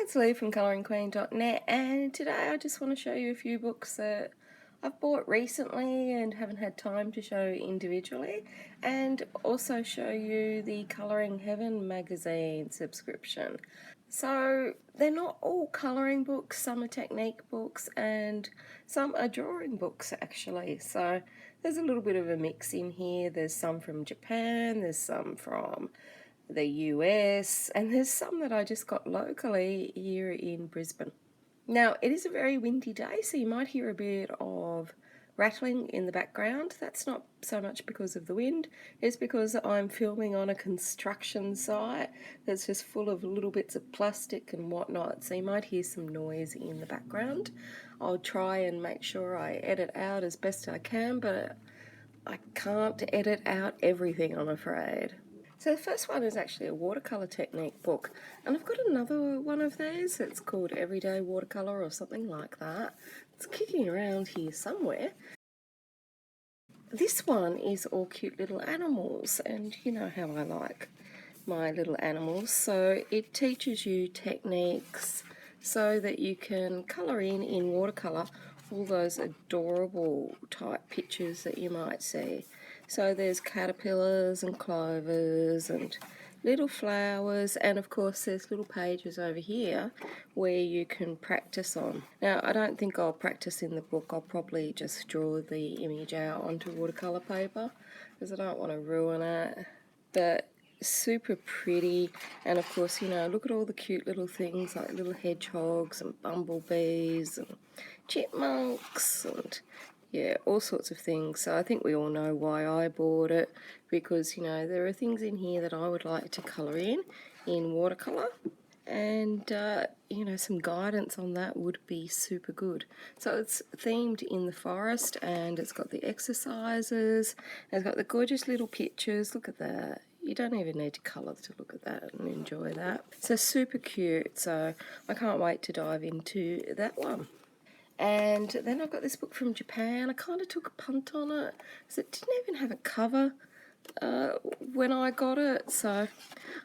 it's Lee from ColouringQueen.net, and today I just want to show you a few books that I've bought recently and haven't had time to show individually, and also show you the Colouring Heaven magazine subscription. So they're not all colouring books, some are technique books and some are drawing books actually. So there's a little bit of a mix in here. There's some from Japan, there's some from the US, and there's some that I just got locally here in Brisbane. Now it is a very windy day, so you might hear a bit of rattling in the background. That's not so much because of the wind, it's because I'm filming on a construction site that's just full of little bits of plastic and whatnot, so you might hear some noise in the background. I'll try and make sure I edit out as best I can, but I can't edit out everything, I'm afraid. So the first one is actually a watercolour technique book, and I've got another one of these. It's called Everyday Watercolour or something like that. It's kicking around here somewhere. This one is all cute little animals, and you know how I like my little animals, so it teaches you techniques so that you can colour in watercolour all those adorable type pictures that you might see. So there's caterpillars and clovers and little flowers, and of course there's little pages over here where you can practice on. Now I don't think I'll practice in the book, I'll probably just draw the image out onto watercolour paper because I don't want to ruin it. But super pretty, and of course, you know, look at all the cute little things like little hedgehogs and bumblebees and chipmunks and yeah, all sorts of things. So I think we all know why I bought it, because you know there are things in here that I would like to colour in watercolour, and you know, some guidance on that would be super good. So it's themed in the forest, and it's got the exercises, and it's got the gorgeous little pictures. Look at that. You don't even need to colour to look at that and enjoy that. So super cute, so I can't wait to dive into that one. And then I've got this book from Japan. I kind of took a punt on it because it didn't even have a cover when I got it, so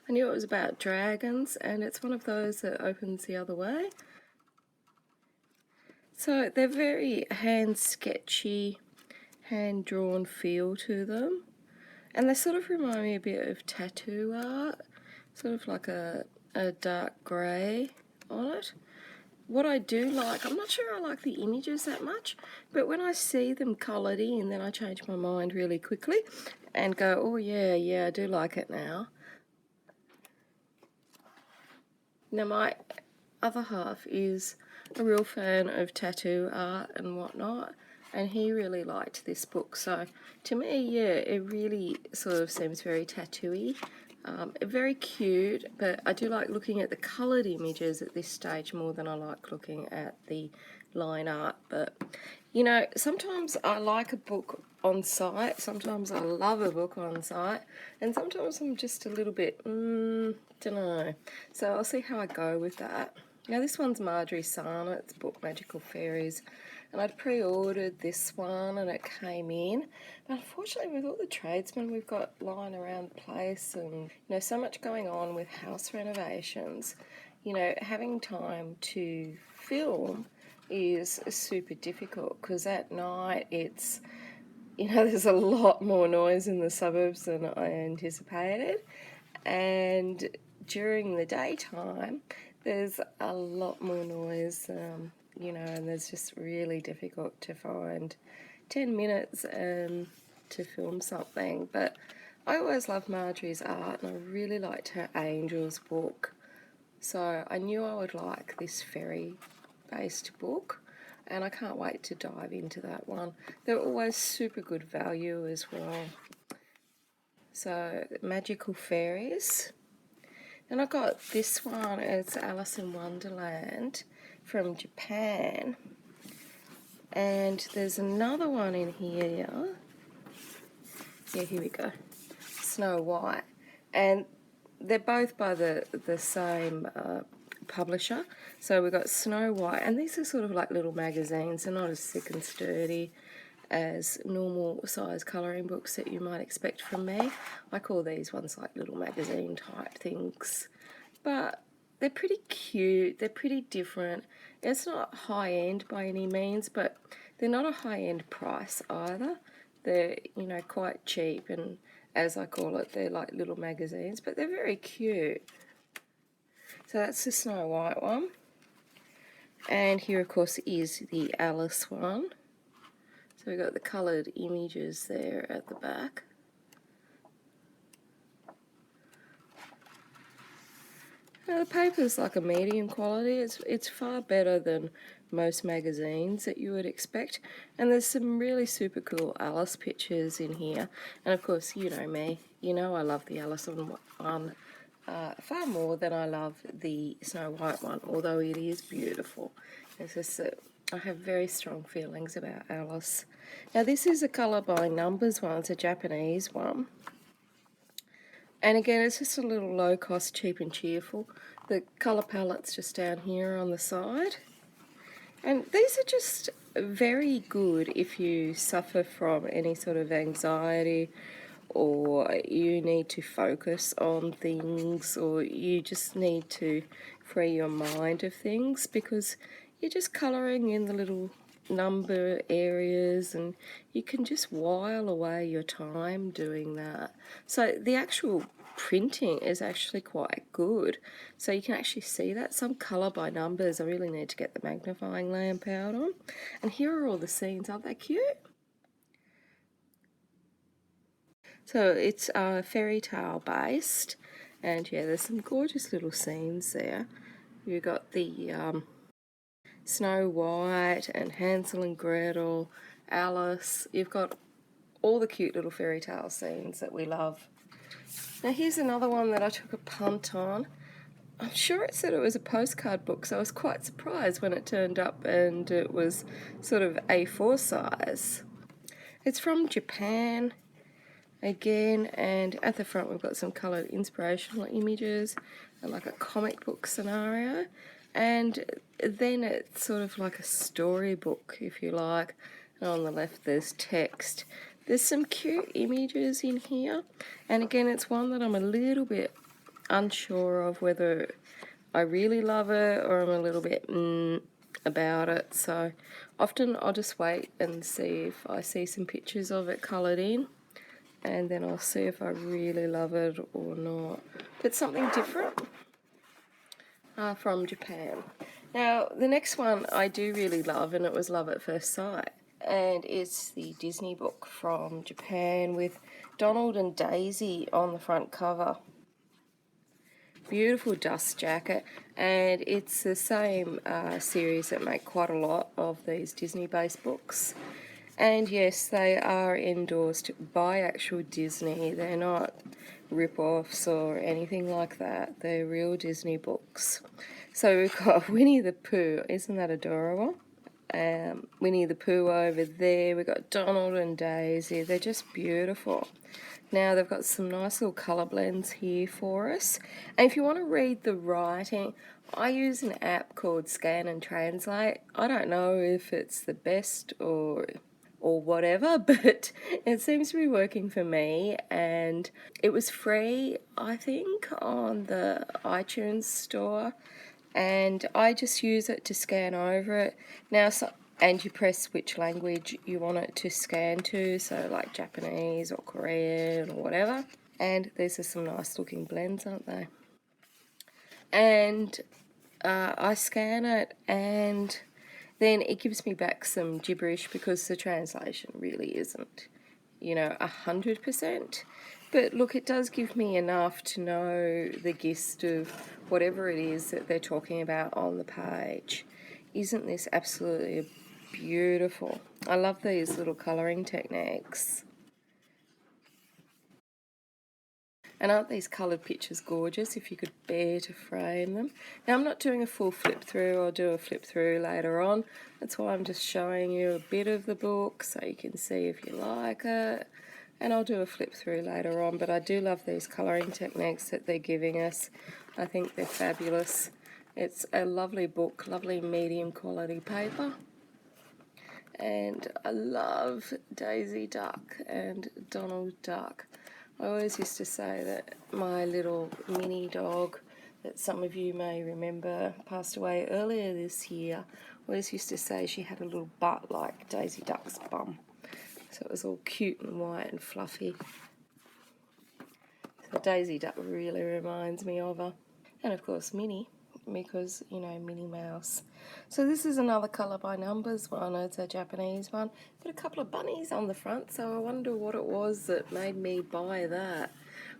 I knew it was about dragons, and it's one of those that opens the other way. So they're very hand sketchy, hand drawn feel to them, and they sort of remind me a bit of tattoo art, sort of like a dark grey on it. What I do like, I'm not sure I like the images that much, but when I see them coloured in, then I change my mind really quickly and go, oh yeah, I do like it now. Now my other half is a real fan of tattoo art and whatnot, and he really liked this book. So to me, yeah, it really sort of seems very tattooy. Very cute, but I do like looking at the coloured images at this stage more than I like looking at the line art. But you know, sometimes I like a book on site, sometimes I love a book on site, and sometimes I'm just a little bit, dunno. So I'll see how I go with that. Now this one's Marjorie Sarnat's book, Magical Fairies, and I'd pre-ordered this one and it came in, but unfortunately with all the tradesmen we've got lying around the place and you know so much going on with house renovations, you know, having time to film is super difficult because at night it's, you know, there's a lot more noise in the suburbs than I anticipated, and during the daytime there's a lot more noise, you know, and it's just really difficult to find 10 minutes to film something. But I always loved Marjorie's art, and I really liked her Angels book, so I knew I would like this fairy based book, and I can't wait to dive into that one. They're always super good value as well. So Magical Fairies. And I got this one, it's Alice in Wonderland from Japan, and there's another one in here, yeah, here we go, Snow White, and they're both by the same publisher. So we've got Snow White, and these are sort of like little magazines, they're not as thick and sturdy as normal size colouring books that you might expect from me. I call these ones like little magazine type things, but they're pretty cute, they're pretty different. It's not high-end by any means, but they're not a high-end price either. They're, you know, quite cheap, and as I call it, they're like little magazines, but they're very cute. So that's the Snow White one. And here, of course, is the Alice one. So we've got the coloured images there at the back. Now, the paper's like a medium quality. It's far better than most magazines that you would expect. And there's some really super cool Alice pictures in here. And of course, you know me. You know I love the Alice one far more than I love the Snow White one, although it is beautiful. It's just that I have very strong feelings about Alice. Now, this is a colour by numbers one. It's a Japanese one. And again, it's just a little low cost, cheap and cheerful. The colour palette's just down here on the side. And these are just very good if you suffer from any sort of anxiety, or you need to focus on things, or you just need to free your mind of things, because you're just colouring in the little number areas and you can just while away your time doing that. So the actual printing is actually quite good, so you can actually see that. Some colour by numbers, I really need to get the magnifying lamp out on. And here are all the scenes. Aren't they cute? So it's fairy tale based, and yeah, there's some gorgeous little scenes there. You've got the Snow White and Hansel and Gretel, Alice. You've got all the cute little fairy tale scenes that we love. Now here's another one that I took a punt on. I'm sure it said it was a postcard book, so I was quite surprised when it turned up and it was sort of A4 size. It's from Japan again, and at the front we've got some coloured inspirational images and like a comic book scenario, and then it's sort of like a storybook, if you like, and on the left there's text. There's some cute images in here, and again, it's one that I'm a little bit unsure of whether I really love it or I'm a little bit about it. So often I'll just wait and see if I see some pictures of it coloured in, and then I'll see if I really love it or not. But something different from Japan. Now, the next one I do really love, and it was love at first sight, and it's the Disney book from Japan with Donald and Daisy on the front cover. Beautiful dust jacket, and it's the same series that make quite a lot of these Disney-based books. And yes, they are endorsed by actual Disney. They're not rip-offs or anything like that. They're real Disney books. So we've got Winnie the Pooh. Isn't that adorable? Winnie the Pooh over there. We've got Donald and Daisy. They're just beautiful. Now they've got some nice little colour blends here for us. And if you want to read the writing, I use an app called Scan and Translate. I don't know if it's the best or whatever, but it seems to be working for me, and it was free, I think, on the iTunes store, and I just use it to scan over it. Now, and you press which language you want it to scan to, so like Japanese or Korean or whatever. And these are some nice looking blends, aren't they? And I scan it, and then it gives me back some gibberish because the translation really isn't, 100%. But look, it does give me enough to know the gist of whatever it is that they're talking about on the page. Isn't this absolutely beautiful? I love these little colouring techniques. And aren't these coloured pictures gorgeous, if you could bear to frame them? Now, I'm not doing a full flip through. I'll do a flip through later on. That's why I'm just showing you a bit of the book so you can see if you like it. And I'll do a flip through later on. But I do love these colouring techniques that they're giving us. I think they're fabulous. It's a lovely book, lovely medium quality paper. And I love Daisy Duck and Donald Duck. I always used to say that my little mini dog that some of you may remember passed away earlier this year, always used to say she had a little butt like Daisy Duck's bum. So it was all cute and white and fluffy. So Daisy Duck really reminds me of her. And of course Minnie, because, you know, Minnie Mouse. So this is another colour by numbers one. It's a Japanese one. Got a couple of bunnies on the front, so I wonder what it was that made me buy that.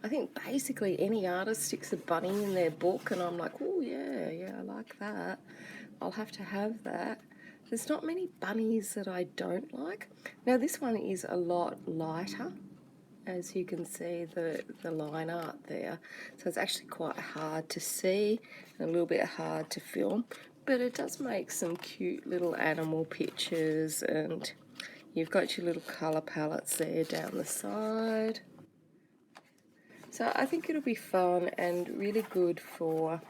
I think basically any artist sticks a bunny in their book and I'm like, oh yeah, I like that. I'll have to have that. There's not many bunnies that I don't like. Now this one is a lot lighter, as you can see the line art there. So it's actually quite hard to see and a little bit hard to film, but it does make some cute little animal pictures, and you've got your little colour palettes there down the side. So I think it'll be fun and really good for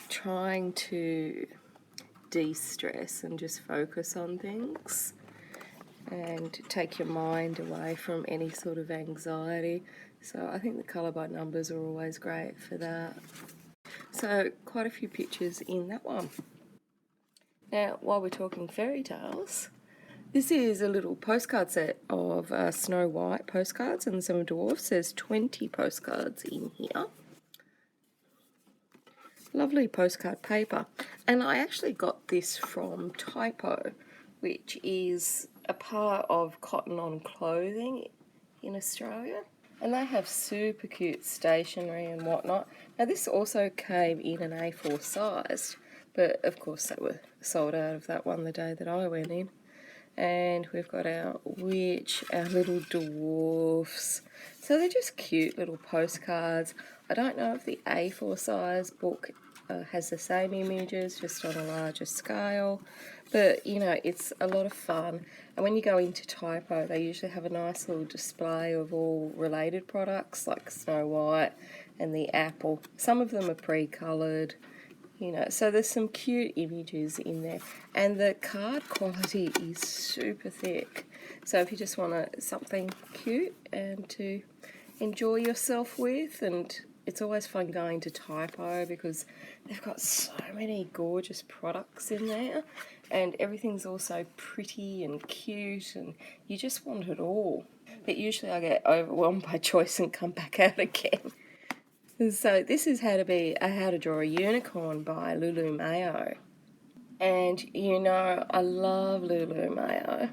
trying to de-stress and just focus on things and take your mind away from any sort of anxiety. So I think the colour by numbers are always great for that. So quite a few pictures in that one. Now, while we're talking fairy tales, this is a little postcard set of Snow White postcards and the Seven Dwarfs. There's 20 postcards in here. Lovely postcard paper. And I actually got this from Typo, which is a part of Cotton On Clothing in Australia. And they have super cute stationery and whatnot. Now this also came in an A4 size, but of course they were sold out of that one the day that I went in. And we've got our witch, our little dwarfs. So they're just cute little postcards. I don't know if the A4 size book has the same images, just on a larger scale. But, you know, it's a lot of fun. And when you go into Typo, they usually have a nice little display of all related products, like Snow White and the apple. Some of them are pre-coloured. You know, so there's some cute images in there, and the card quality is super thick. So if you just want something cute and to enjoy yourself with, and it's always fun going to Typo because they've got so many gorgeous products in there, and everything's also pretty and cute, and you just want it all. But usually I get overwhelmed by choice and come back out again. So this is How to Draw a Unicorn by Lulu Mayo. And you know, I love Lulu Mayo.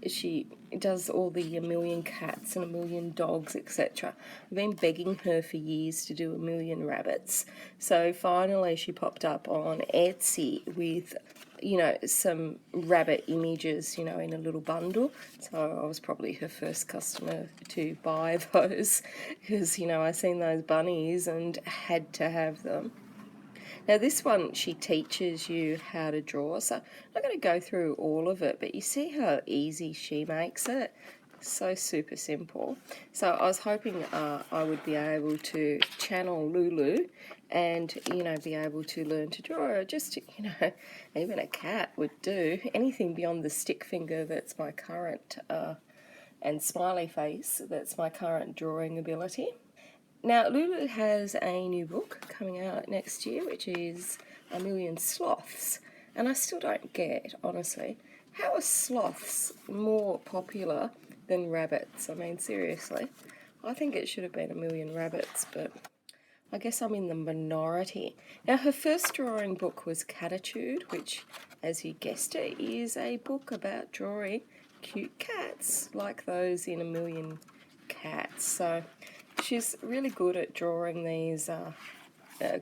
She does all the A Million Cats and A Million Dogs, etc. I've been begging her for years to do A Million Rabbits. So finally she popped up on Etsy with, you know, some rabbit images, you know, in a little bundle. So I was probably her first customer to buy those because, you know, I seen those bunnies and had to have them. Now this one, she teaches you how to draw, so I'm not going to go through all of it, but you see how easy she makes it. So super simple. So I was hoping I would be able to channel Lulu and, you know, be able to learn to draw. Just, you know, even a cat would do. Anything beyond the stick figure that's my current, and smiley face, that's my current drawing ability. Now, Lulu has a new book coming out next year, which is A Million Sloths. And I still don't get, honestly, how are sloths more popular than rabbits? I mean, seriously. I think it should have been A Million Rabbits, but I guess I'm in the minority. Now, her first drawing book was Cattitude, which, as you guessed it, is a book about drawing cute cats, like those in A Million Cats. So she's really good at drawing these,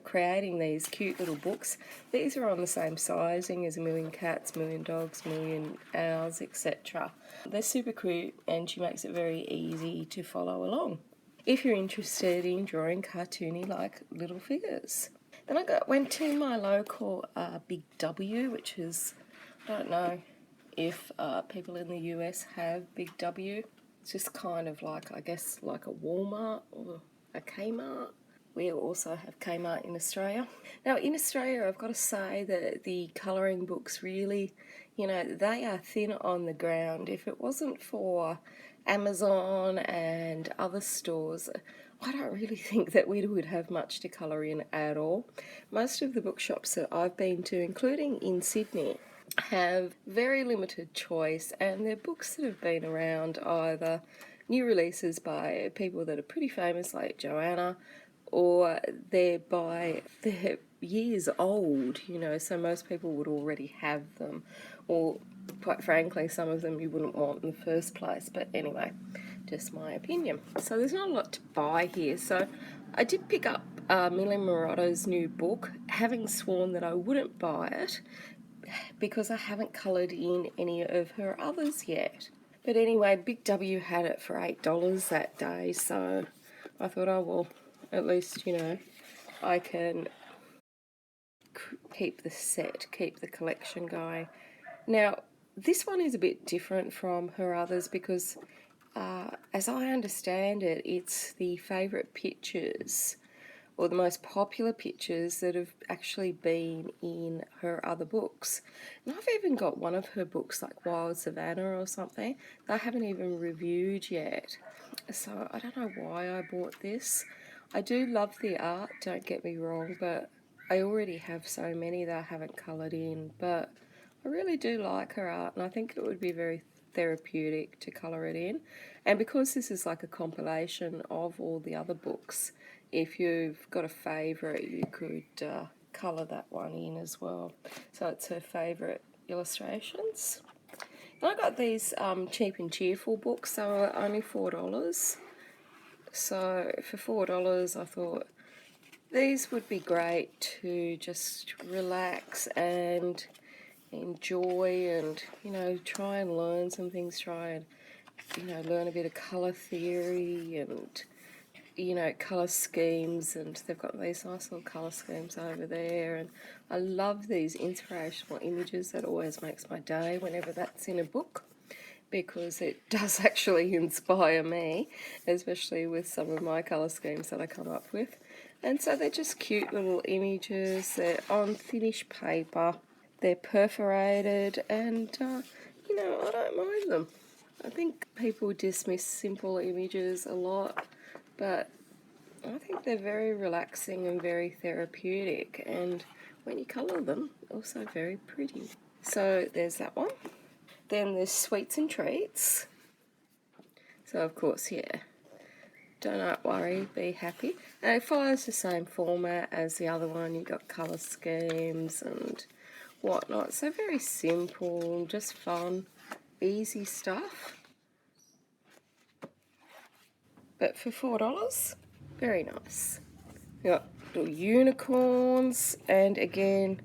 creating these cute little books. These are on the same sizing as A Million Cats, A Million Dogs, A Million Owls, etc. They're super cute and she makes it very easy to follow along if you're interested in drawing cartoony like little figures. Then I went to my local Big W, which is, I don't know if people in the US have Big W. It's just kind of like, I guess, like a Walmart or a Kmart. We also have Kmart in Australia. Now, in Australia, I've got to say that the colouring books really, you know, they are thin on the ground. If it wasn't for Amaozn and other stores, I don't really think that we would have much to colour in at all. Most of the bookshops that I've been to, including in Sydney, have very limited choice, and they're books that have been around, either new releases by people that are pretty famous like Joanna, or they're years old, you know, so most people would already have them, or quite frankly some of them you wouldn't want in the first place. But anyway, just my opinion. So there's not a lot to buy here. So I did pick up Millie Marotta's new book, having sworn that I wouldn't buy it because I haven't coloured in any of her others yet. But anyway, Big W had it for $8 that day, so I thought, oh well, at least, you know, I can keep the set, keep the collection going. Now, this one is a bit different from her others because, as I understand it, it's the favourite pictures, or the most popular pictures that have actually been in her other books. And I've even got one of her books, like Wild Savannah or something, that I haven't even reviewed yet. So I don't know why I bought this. I do love the art, don't get me wrong, but I already have so many that I haven't coloured in. But I really do like her art, and I think it would be very therapeutic to colour it in. And because this is like a compilation of all the other books, if you've got a favourite, you could colour that one in as well. So it's her favourite illustrations. And I got these cheap and cheerful books. They were only $4. So for $4 I thought these would be great to just relax and enjoy, and, you know, try and learn some things, try and, you know, learn a bit of colour theory and, you know, colour schemes. And they've got these nice little colour schemes over there, and I love these inspirational images. That always makes my day whenever that's in a book, because it does actually inspire me, especially with some of my colour schemes that I come up with. And so they're just cute little images. They're on thinnish paper, they're perforated, and you know, I don't mind them. I think people dismiss simple images a lot, but I think they're very relaxing and very therapeutic, and when you colour them, also very pretty. So there's that one. Then there's Sweets and Treats. So of course, yeah, do not worry, be happy. And it follows the same format as the other one. You've got colour schemes and whatnot. So very simple, just fun, easy stuff. But for $4, very nice. You got little unicorns, and again,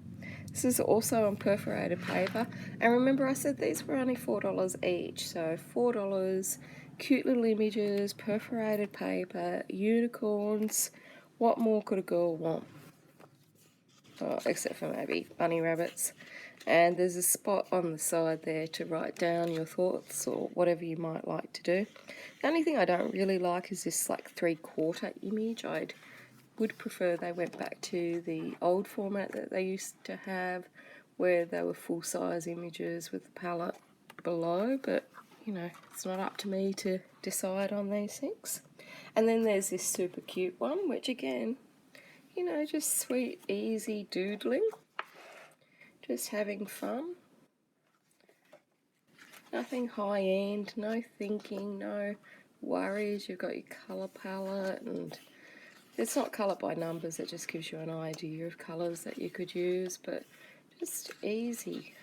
this is also on perforated paper. And remember, I said these were only $4 each, so $4, cute little images, perforated paper, unicorns. What more could a girl want? Oh, except for maybe bunny rabbits. And there's a spot on the side there to write down your thoughts or whatever you might like to do. The only thing I don't really like is this like 3/4 image. I would prefer they went back to the old format that they used to have, where they were full-size images with the palette below, but you know, it's not up to me to decide on these things. And then there's this super cute one, which again, you know, just sweet, easy doodling, just having fun. Nothing high-end, no thinking, no worries. You've got your colour palette, and it's not colour by numbers, it just gives you an idea of colours that you could use, but just easy.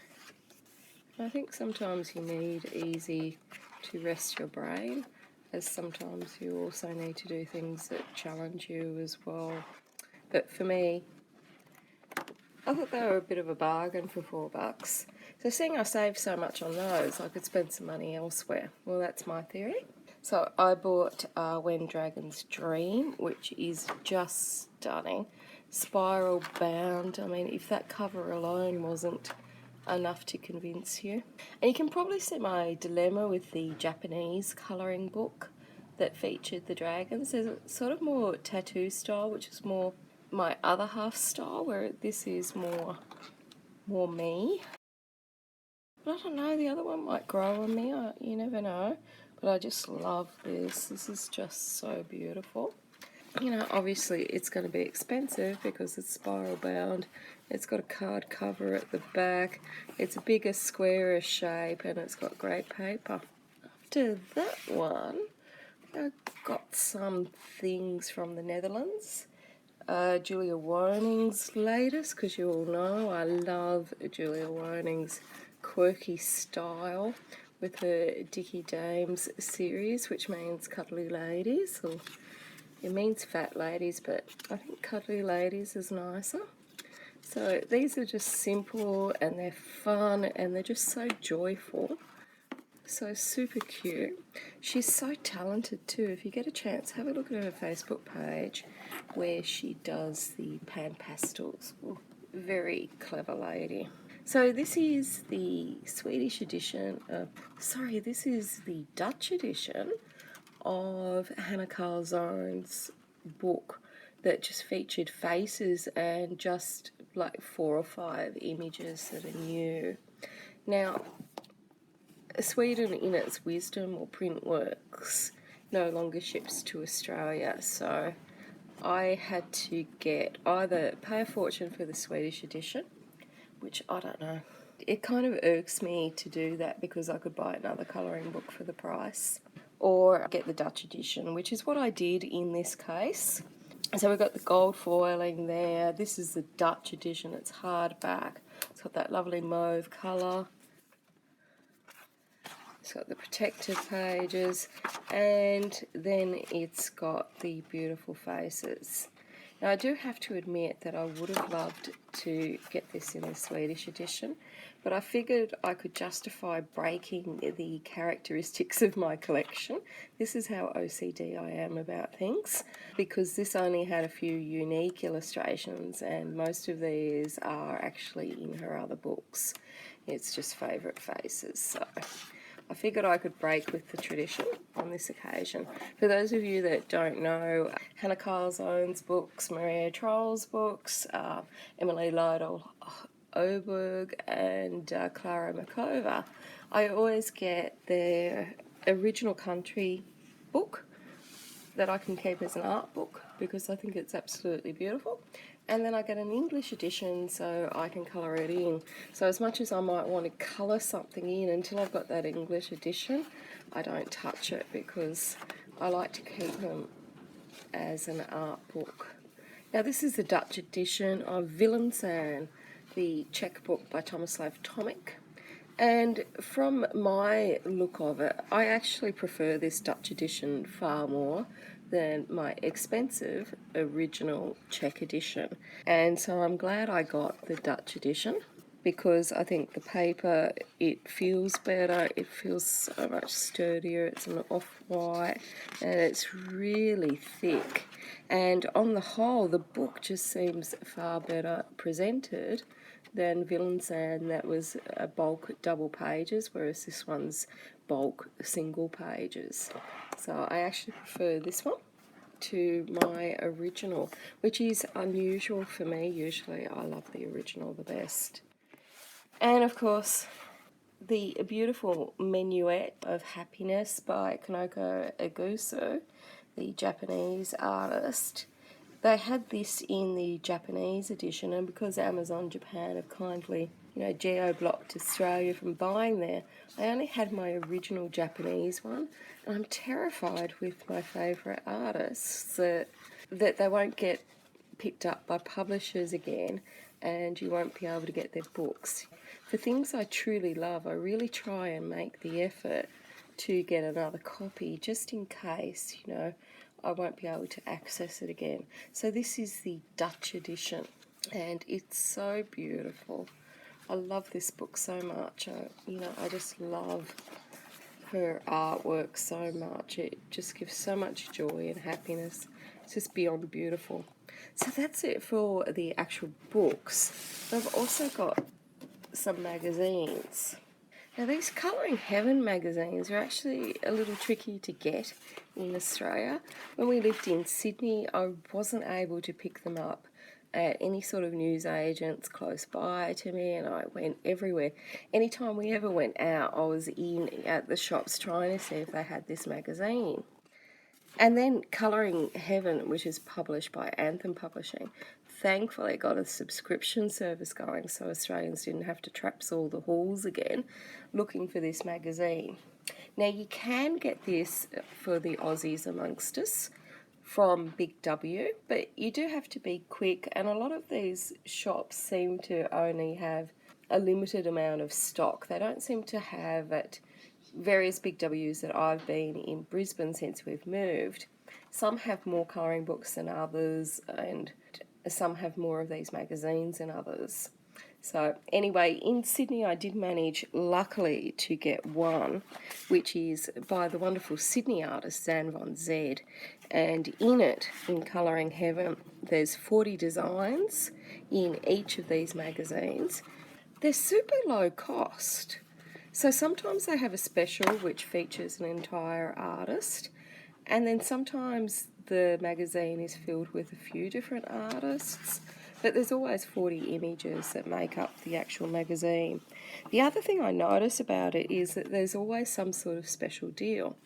I think sometimes you need easy to rest your brain, as sometimes you also need to do things that challenge you as well. But for me, I thought they were a bit of a bargain for $4. So seeing I saved so much on those, I could spend some money elsewhere. Well, that's my theory. So I bought When Dragons Dream, which is just stunning. Spiral bound. I mean, if that cover alone wasn't enough to convince you. And you can probably see my dilemma with the Japanese colouring book that featured the dragons. There's a sort of more tattoo style, which is more my other half style, where this is more me. But I don't know, the other one might grow on me, you never know. But I just love this. This is just so beautiful. you know, obviously it's going to be expensive because it's spiral bound. It's got a card cover at the back. It's a bigger, squarer shape, and it's got great paper. After that one, I got some things from the Netherlands. Julia Woning's latest, because you all know I love Julia Woning's quirky style with her Dickie James series, which means cuddly ladies, or it means fat ladies, but I think cuddly ladies is nicer. So these are just simple and they're fun and they're just so joyful. So super cute. She's so talented too. If you get a chance, have a look at her Facebook page where she does the pan pastels. Ooh, very clever lady. So this is the Swedish edition of, sorry, this is the Dutch edition of Hanna Karlzon's book that just featured faces and just like 4 or 5 images that are new. Now, Sweden, in its wisdom or Printworks, no longer ships to Australia, so I had to get either pay a fortune for the Swedish edition, which I don't know. It kind of irks me to do that because I could buy another colouring book for the price, or get the Dutch edition, which is what I did in this case. So we've got the gold foiling there. This is the Dutch edition. It's hardback. It's got that lovely mauve colour. It's got the protected pages, and then it's got the beautiful faces. Now I do have to admit that I would have loved to get this in the Swedish edition, but I figured I could justify breaking the characteristics of my collection. This is how OCD I am about things, because this only had a few unique illustrations and most of these are actually in her other books. It's just favourite faces, so I figured I could break with the tradition on this occasion. For those of you that don't know, Hanna Karlzon's books, Maria Troll's books, Emily Lytle Oberg and Clara Makova, I always get their original country book that I can keep as an art book because I think it's absolutely beautiful. And then I get an English edition so I can colour it in. So as much as I might want to colour something in, until I've got that English edition, I don't touch it because I like to keep them as an art book. Now this is the Dutch edition of Willemsen, the Czech book by Tomislav Tomic. And from my look of it, I actually prefer this Dutch edition far more than my expensive original Czech edition. And so I'm glad I got the Dutch edition because I think the paper, it feels better, it feels so much sturdier, it's an off-white and it's really thick. And on the whole, the book just seems far better presented than Willemsen that was a bulk double pages, whereas this one's bulk single pages. So I actually prefer this one to my original, which is unusual for me. Usually I love the original the best. And of course, the beautiful Menuet of Happiness by Kanoko Egusa, the Japanese artist. They had this in the Japanese edition, and because Amaozn Japan have kindly, geo-blocked Australia from buying there, I only had my original Japanese one, and I'm terrified with my favourite artists that they won't get picked up by publishers again, and you won't be able to get their books. For things I truly love, I really try and make the effort to get another copy, just in case, I won't be able to access it again. So this is the Dutch edition, and it's so beautiful. I love this book so much. I just love her artwork so much. It just gives so much joy and happiness. It's just beyond beautiful. So that's it for the actual books. I've also got some magazines. Now these Colouring Heaven magazines are actually a little tricky to get in Australia. When we lived in Sydney, I wasn't able to pick them up at any sort of newsagents close by to me, and I went everywhere. Anytime we ever went out, I was in at the shops trying to see if they had this magazine. And then Colouring Heaven, which is published by Anthem Publishing, thankfully got a subscription service going so Australians didn't have to traipse all the halls again looking for this magazine. Now you can get this for the Aussies amongst us from Big W, but you do have to be quick, and a lot of these shops seem to only have a limited amount of stock. They don't seem to have at various Big W's that I've been in Brisbane since we've moved. Some have more colouring books than others, and some have more of these magazines than others. So anyway, in Sydney I did manage, luckily, to get one, which is by the wonderful Sydney artist Zan Von Zed, and in it, in Colouring Heaven, there's 40 designs in each of these magazines. They're super low cost. So sometimes they have a special which features an entire artist, and then sometimes the magazine is filled with a few different artists, but there's always 40 images that make up the actual magazine. The other thing I notice about it is that there's always some sort of special deal.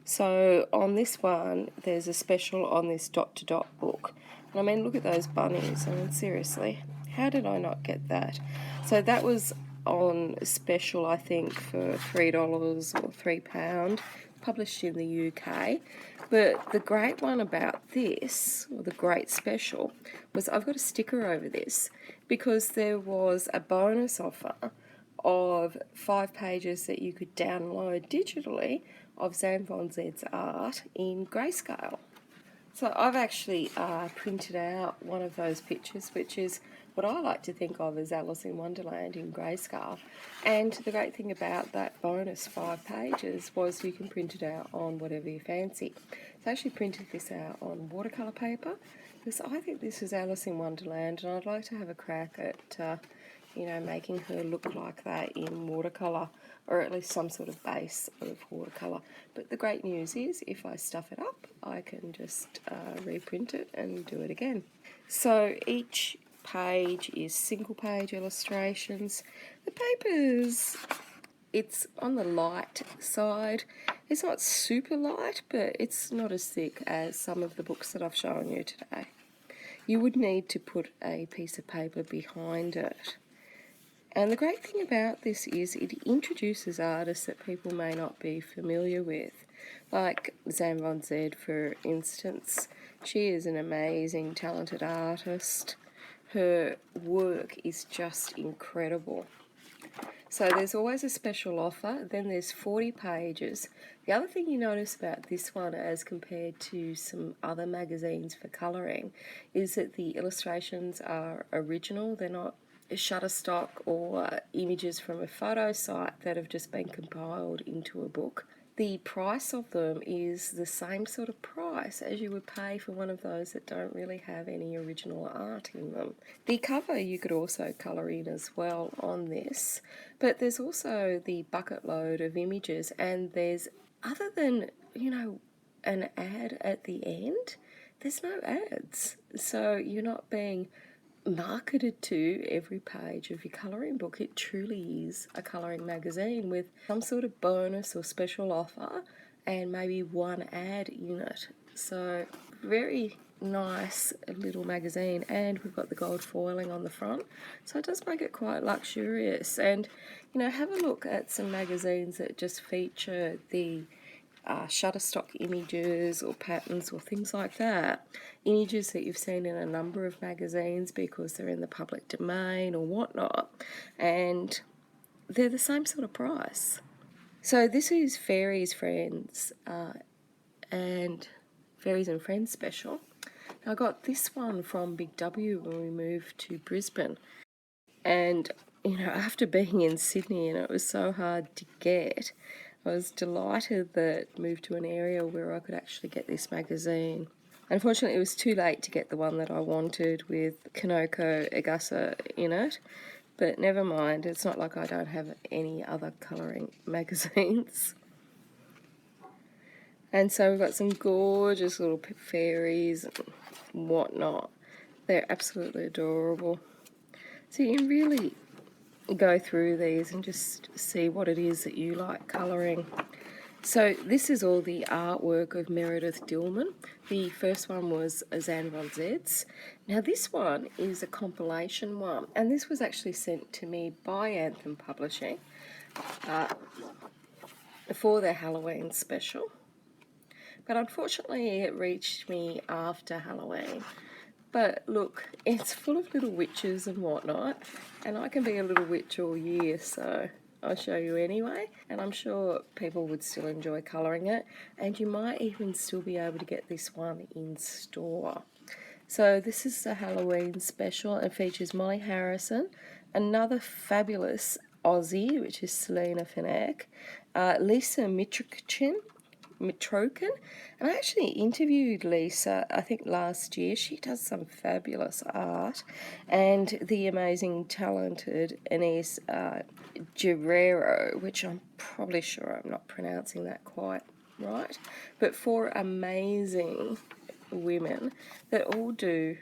So on this one, there's a special on this dot-to-dot book. And I mean, look at those bunnies. I mean, seriously, how did I not get that? So that was on special, I think, for $3 or £3, published in the UK. But the great one about this, or the great special, was I've got a sticker over this because there was a bonus offer of 5 pages that you could download digitally of Zan Von Zed's art in Grayscale. So I've actually printed out one of those pictures, which is what I like to think of as Alice in Wonderland in Grayscale. And the great thing about that bonus 5 pages was you can print it out on whatever you fancy. So I actually printed this out on watercolour paper because I think this is Alice in Wonderland, and I'd like to have a crack at making her look like that in watercolour, or at least some sort of base of watercolour. But the great news is, if I stuff it up, I can just reprint it and do it again. So each page is single page illustrations. The paper's, it's on the light side. It's not super light, but it's not as thick as some of the books that I've shown you today. You would need to put a piece of paper behind it. And the great thing about this is it introduces artists that people may not be familiar with, like Zan Von Zed, for instance. She is an amazing, talented artist. Her work is just incredible. So there's always a special offer, then there's 40 pages. The other thing you notice about this one as compared to some other magazines for colouring is that the illustrations are original. They're not Shutterstock or images from a photo site that have just been compiled into a book. The price of them is the same sort of price as you would pay for one of those that don't really have any original art in them. The cover you could also colour in as well on this, but there's also the bucket load of images, and there's, other than, an ad at the end, there's no ads. So you're not being marketed to every page of your colouring book. It truly is a colouring magazine with some sort of bonus or special offer and maybe one ad in it. So very nice little magazine, and we've got the gold foiling on the front, so it does make it quite luxurious. And have a look at some magazines that just feature the Shutterstock images or patterns or things like that. Images that you've seen in a number of magazines because they're in the public domain or whatnot, and they're the same sort of price. So this is Fairies Friends and Fairies and Friends special. I got this one from Big W when we moved to Brisbane, and after being in Sydney and it was so hard to get, I was delighted that I moved to an area where I could actually get this magazine. Unfortunately, it was too late to get the one that I wanted with Kanoko Egusa in it, but never mind, it's not like I don't have any other colouring magazines. And so we've got some gorgeous little fairies and whatnot. They're absolutely adorable. So you can really go through these and just see what it is that you like colouring. So this is all the artwork of Meredith Dillman. The first one was Zan von Zed's. Now this one is a compilation one, and this was actually sent to me by Anthem Publishing for their Halloween special. But unfortunately it reached me after Halloween. But look, it's full of little witches and whatnot, and I can be a little witch all year, so I'll show you anyway. And I'm sure people would still enjoy colouring it, and you might even still be able to get this one in store. So this is the Halloween special and features Molly Harrison, another fabulous Aussie, which is Selena Finek, Lisa Mitrokin, and I actually interviewed Lisa, I think last year. She does some fabulous art, and the amazing, talented Ines Guerrero, which I'm probably sure I'm not pronouncing that quite right, but 4 amazing women that all do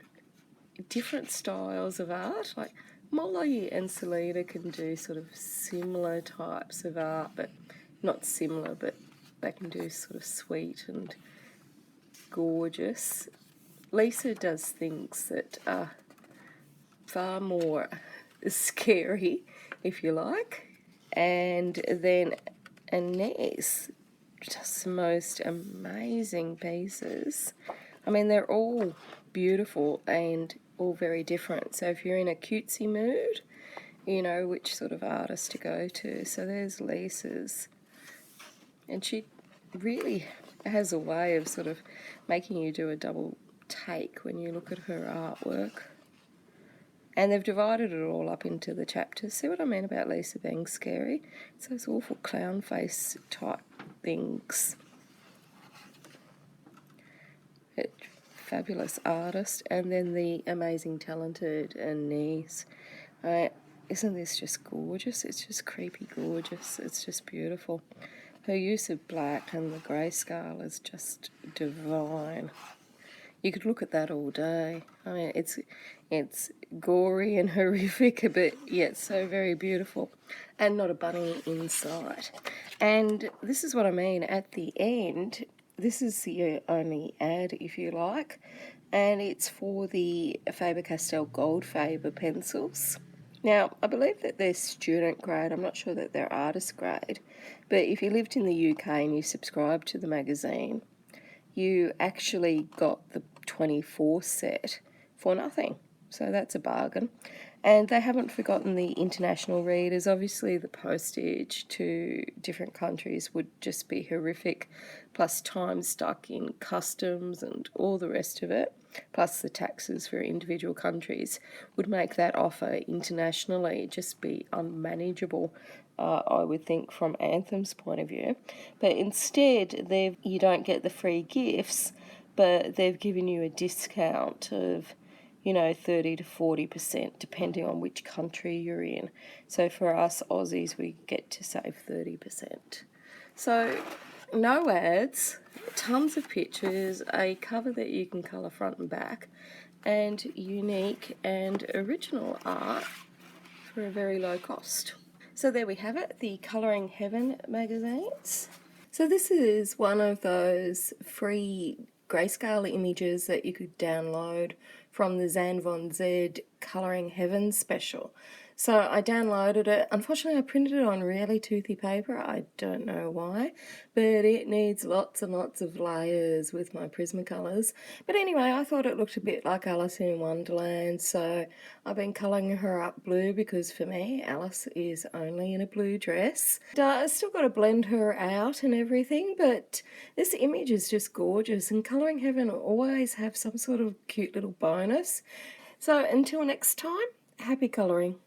different styles of art. Like Molly and Selena can do sort of similar types of art, but not similar, but they can do sort of sweet and gorgeous. Lisa does things that are far more scary, if you like. And then Ines does the most amazing pieces. I mean, they're all beautiful and all very different. So if you're in a cutesy mood, you know which sort of artist to go to. So there's Lisa's. And she really has a way of sort of making you do a double take when you look at her artwork. And they've divided it all up into the chapters. See what I mean about Lisa being scary? It's those awful clown face type things. Fabulous artist. And then the amazing, talented Ines. Isn't this just gorgeous? It's just creepy gorgeous. It's just beautiful. Her use of black and the grayscale is just divine. You could look at that all day. I mean, it's gory and horrific, but yet so very beautiful. And not a bunny in sight. And this is what I mean. At the end, this is the only ad, if you like, and it's for the FaberCastell Gold Faber pencils. Now, I believe that they're student grade. I'm not sure that they're artist grade. But if you lived in the UK and you subscribed to the magazine, you actually got the 24 set for nothing. So that's a bargain. And they haven't forgotten the international readers. Obviously, the postage to different countries would just be horrific, plus time stuck in customs and all the rest of it, plus the taxes for individual countries, would make that offer internationally just be unmanageable, I would think, from Anthem's point of view. But instead, you don't get the free gifts, but they've given you a discount of 30 to 40%, depending on which country you're in. So for us Aussies, we get to save 30%. So no ads, tons of pictures, a cover that you can colour front and back, and unique and original art for a very low cost. So there we have it, the Colouring Heaven magazines. So this is one of those free grayscale images that you could download from the Zan von Zed Colouring Heaven special. So I downloaded it. Unfortunately, I printed it on really toothy paper. I don't know why, but it needs lots and lots of layers with my Prismacolors. But anyway, I thought it looked a bit like Alice in Wonderland, so I've been colouring her up blue because for me, Alice is only in a blue dress. I still got to blend her out and everything, but this image is just gorgeous, and Colouring Heaven always have some sort of cute little bonus. So until next time, happy colouring.